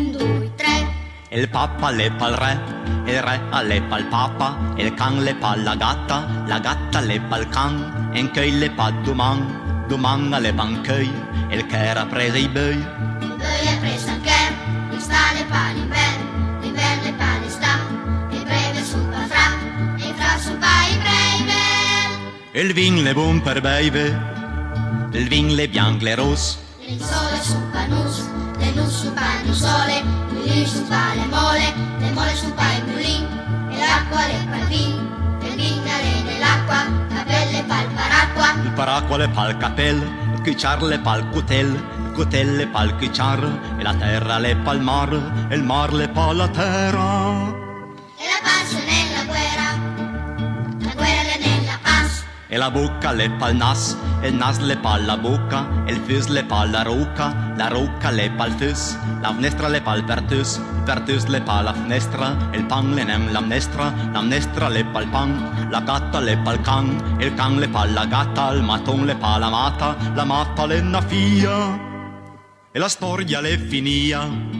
Un, due, tre. Il papa lepa il re, il re lepa il papa, il can lepa la gatta lepa il can, e in che lepa duman, duman lepa in che, il che era presa i bœi. Il bœi è presa anche, sta lepa l'inverno, l'inverno lepa l'esta, il breve supa fra, e fra supa i breve. Il vin le buon per beve, il vin le bianche le rosse, il sole supa nus, le nus supa il sole, il supa le mole supa il mulin, e l'acqua lepa il vin arena l'acqua, capelle pa il paracqua le pa il capel, il cucciar le pa il cutel le pa il cucciar, e la terra le pa il mar le pa la terra. E la pace nella guerra è nella pace. E la bocca le pa il nas le pa la bocca, e il fus le pa la rocca le pa il fus, la finestra le pa il pertus le pa la finestra, e il pan le nem la mnestra le pa il pan, la gatta le pa il can le pa la gatta, il maton le pa la matta le na fia, e la storia le finia.